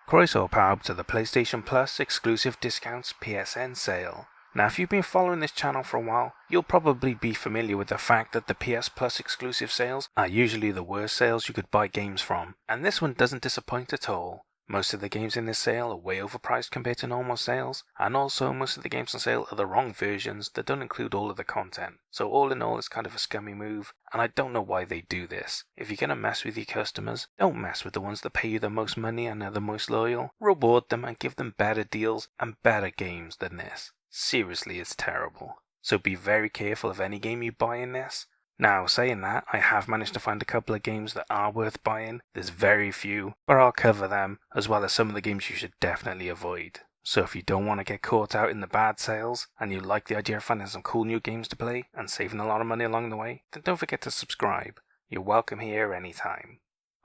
Croeso power to the PlayStation Plus exclusive discounts PSN sale. Now if you've been following this channel for a while, you'll probably be familiar with the fact that the PS Plus exclusive sales are usually the worst sales you could buy games from, and this one doesn't disappoint at all. Most of the games in this sale are way overpriced compared to normal sales, and also most of the games on sale are the wrong versions that don't include all of the content. So all in all, it's kind of a scummy move, and I don't know why they do this. If you're gonna mess with your customers, don't mess with the ones that pay you the most money and are the most loyal. Reward them and give them better deals and better games than this. Seriously, it's terrible. So be very careful of any game you buy in this. Now, saying that, I have managed to find a couple of games that are worth buying. There's very few, but I'll cover them, as well as some of the games you should definitely avoid. So if you don't want to get caught out in the bad sales, and you like the idea of finding some cool new games to play, and saving a lot of money along the way, then don't forget to subscribe. You're welcome here anytime.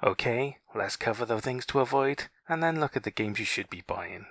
Okay, let's cover the things to avoid, and then look at the games you should be buying.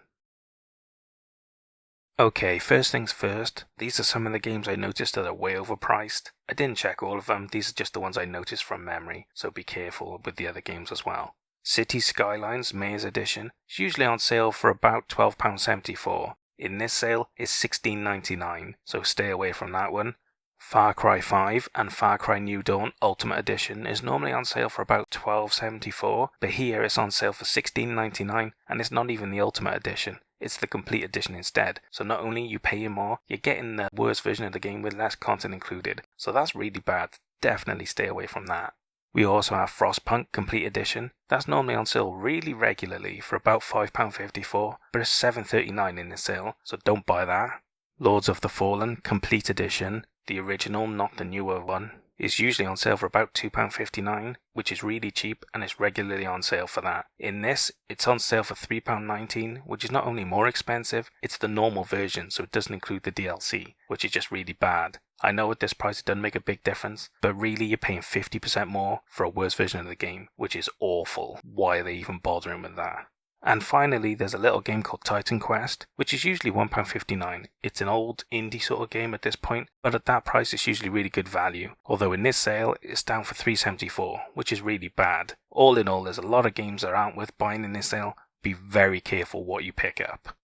Okay, first things first, these are some of the games I noticed that are way overpriced. I didn't check all of them, these are just the ones I noticed from memory, so be careful with the other games as well. City Skylines Mayor's Edition is usually on sale for about £12.74. In this sale, it's £16.99, so stay away from that one. Far Cry 5 and Far Cry New Dawn Ultimate Edition is normally on sale for about £12.74, but here it's on sale for £16.99, and it's not even the Ultimate Edition. It's the complete edition instead, so not only are you paying more, you're getting the worst version of the game with less content included, so that's really bad. Definitely stay away from that. We also have Frostpunk Complete Edition. That's normally on sale really regularly for about £5.54, but it's £7.39 in this sale, so don't buy that. Lords of the Fallen Complete Edition, the original, not the newer one, is usually on sale for about £2.59, which is really cheap and it's regularly on sale for that. In this, it's on sale for £3.19, which is not only more expensive, it's the normal version, so it doesn't include the DLC, which is just really bad. I know at this price it doesn't make a big difference, but really you're paying 50% more for a worse version of the game, which is awful. Why are they even bothering with that? And finally, there's a little game called Titan Quest, which is usually £1.59. It's an old indie sort of game at this point, but at that price it's usually really good value. Although in this sale, it's down for £3.74, which is really bad. All in all, there's a lot of games that aren't worth buying in this sale. Be very careful what you pick up.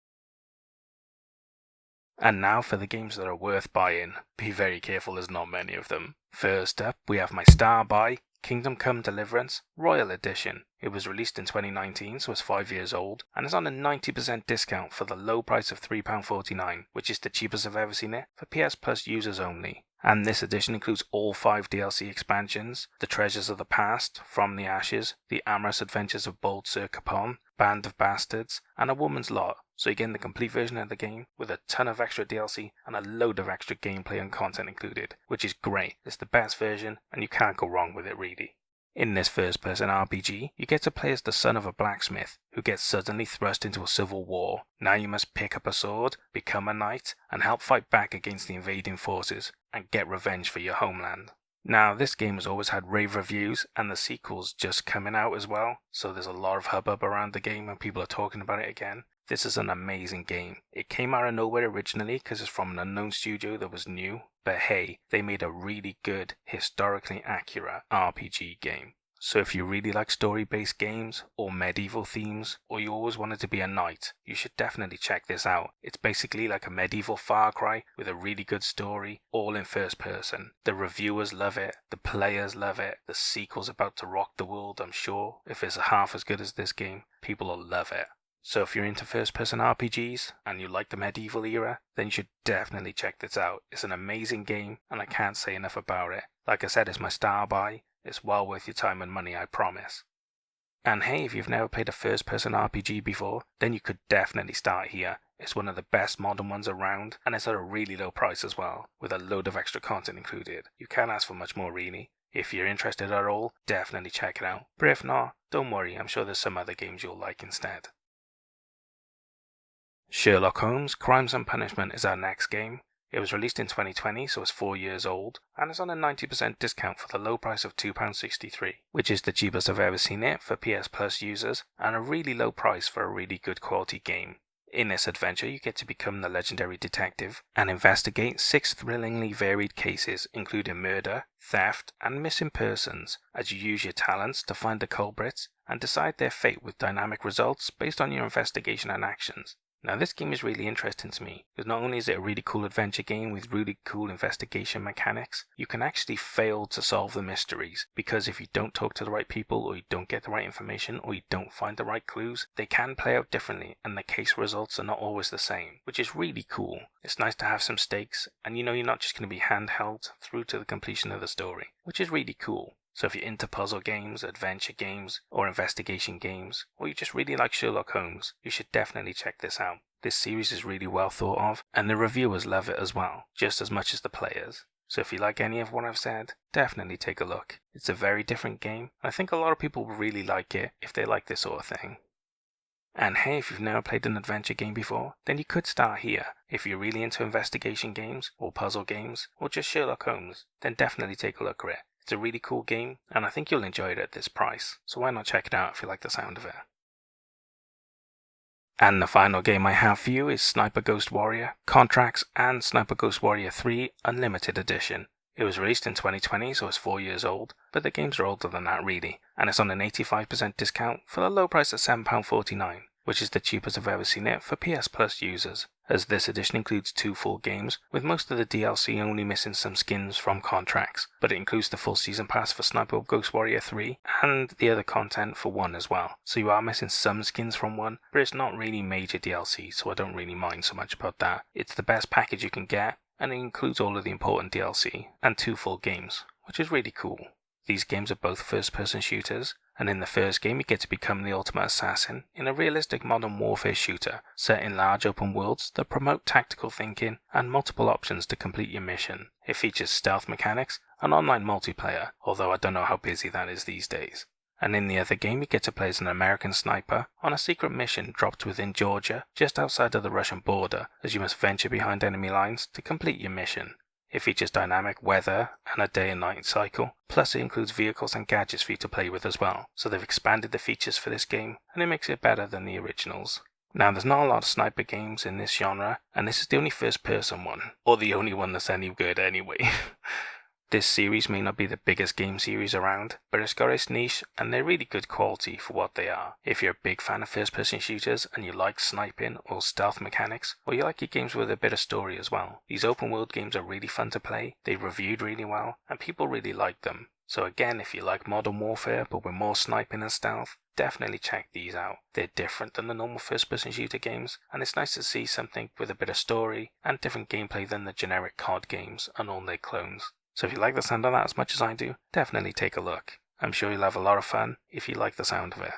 And now for the games that are worth buying. Be very careful, there's not many of them. First up, we have my star buy, Kingdom Come Deliverance Royal Edition. It was released in 2019, so it's 5 years old, and is on a 90% discount for the low price of £3.49, which is the cheapest I've ever seen it, for PS Plus users only. And this edition includes all 5 DLC expansions, The Treasures of the Past, From the Ashes, The Amorous Adventures of Bold Sir Capon, Band of Bastards, and A Woman's Lot. So you're getting the complete version of the game with a ton of extra DLC and a load of extra gameplay and content included, which is great. It's the best version and you can't go wrong with it really. In this first-person RPG, you get to play as the son of a blacksmith who gets suddenly thrust into a civil war. Now you must pick up a sword, become a knight, and help fight back against the invading forces and get revenge for your homeland. Now, this game has always had rave reviews, and the sequel's just coming out as well, so there's a lot of hubbub around the game and people are talking about it again. This is an amazing game. It came out of nowhere originally because it's from an unknown studio that was new, but hey, they made a really good, historically accurate RPG game. So if you really like story-based games, or medieval themes, or you always wanted to be a knight, you should definitely check this out. It's basically like a medieval Far Cry with a really good story, all in first person. The reviewers love it, the players love it, the sequel's about to rock the world, I'm sure. If it's half as good as this game, people will love it. So if you're into first-person RPGs, and you like the medieval era, then you should definitely check this out. It's an amazing game, and I can't say enough about it. Like I said, it's my star buy. It's well worth your time and money, I promise. And hey, if you've never played a first-person RPG before, then you could definitely start here. It's one of the best modern ones around, and it's at a really low price as well, with a load of extra content included. You can't ask for much more really. If you're interested at all, definitely check it out. But if not, don't worry, I'm sure there's some other games you'll like instead. Sherlock Holmes Crimes and Punishment is our next game. It was released in 2020, so it's 4 years old, and is on a 90% discount for the low price of £2.63, which is the cheapest I've ever seen it for PS Plus users, and a really low price for a really good quality game. In this adventure, you get to become the legendary detective and investigate 6 thrillingly varied cases, including murder, theft, and missing persons, as you use your talents to find the culprits and decide their fate with dynamic results based on your investigation and actions. Now this game is really interesting to me, because not only is it a really cool adventure game with really cool investigation mechanics, you can actually fail to solve the mysteries, because if you don't talk to the right people, or you don't get the right information, or you don't find the right clues, they can play out differently, and the case results are not always the same, which is really cool. It's nice to have some stakes, and you know you're not just going to be handheld through to the completion of the story, which is really cool. So if you're into puzzle games, adventure games, or investigation games, or you just really like Sherlock Holmes, you should definitely check this out. This series is really well thought of, and the reviewers love it as well, just as much as the players. So if you like any of what I've said, definitely take a look. It's a very different game, and I think a lot of people will really like it if they like this sort of thing. And hey, if you've never played an adventure game before, then you could start here. If you're really into investigation games, or puzzle games, or just Sherlock Holmes, then definitely take a look at it. It's a really cool game, and I think you'll enjoy it at this price, so why not check it out if you like the sound of it. And the final game I have for you is Sniper Ghost Warrior, Contracts, and Sniper Ghost Warrior 3 Unlimited Edition. It was released in 2020, so it's 4 years old, but the games are older than that really, and it's on an 85% discount for the low price of £7.49, which is the cheapest I've ever seen it for PS Plus users, as this edition includes 2 full games, with most of the DLC only missing some skins from Contracts, but it includes the full season pass for Sniper Ghost Warrior 3 and the other content for 1 as well. So you are missing some skins from 1, but it's not really major DLC, so I don't really mind so much about that. It's the best package you can get, and it includes all of the important DLC and 2 full games, which is really cool. These games are both first-person shooters, and in the first game you get to become the ultimate assassin in a realistic modern warfare shooter set in large open worlds that promote tactical thinking and multiple options to complete your mission. It features stealth mechanics and online multiplayer, although I don't know how busy that is these days. And in the other game you get to play as an American sniper on a secret mission dropped within Georgia, just outside of the Russian border, as you must venture behind enemy lines to complete your mission. It features dynamic weather and a day and night cycle, plus it includes vehicles and gadgets for you to play with as well, so they've expanded the features for this game and it makes it better than the originals. Now there's not a lot of sniper games in this genre, and this is the only first person one, or the only one that's any good anyway. This series may not be the biggest game series around, but it's got its niche and they're really good quality for what they are. If you're a big fan of first person shooters and you like sniping or stealth mechanics, or you like your games with a bit of story as well, these open world games are really fun to play, they're reviewed really well, and people really like them. So again, if you like modern warfare but with more sniping and stealth, definitely check these out. They're different than the normal first person shooter games, and it's nice to see something with a bit of story and different gameplay than the generic COD games and all their clones. So if you like the sound of that as much as I do, definitely take a look. I'm sure you'll have a lot of fun if you like the sound of it.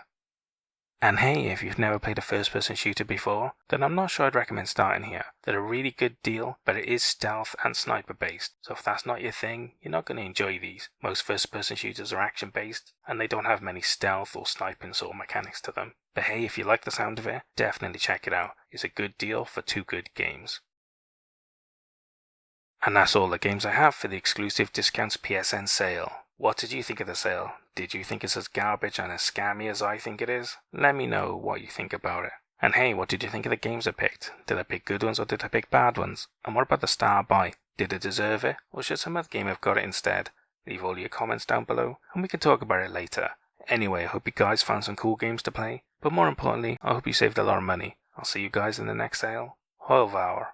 And hey, if you've never played a first-person shooter before, then I'm not sure I'd recommend starting here. They're a really good deal, but it is stealth and sniper based, so if that's not your thing, you're not going to enjoy these. Most first-person shooters are action based, and they don't have many stealth or sniping sort of mechanics to them. But hey, if you like the sound of it, definitely check it out. It's a good deal for 2 good games. And that's all the games I have for the exclusive discounts PSN sale. What did you think of the sale? Did you think it's as garbage and as scammy as I think it is? Let me know what you think about it. And hey, what did you think of the games I picked? Did I pick good ones or did I pick bad ones? And what about the star buy? Did it deserve it? Or should some other game have got it instead? Leave all your comments down below and we can talk about it later. Anyway, I hope you guys found some cool games to play, but more importantly, I hope you saved a lot of money. I'll see you guys in the next sale. Au revoir.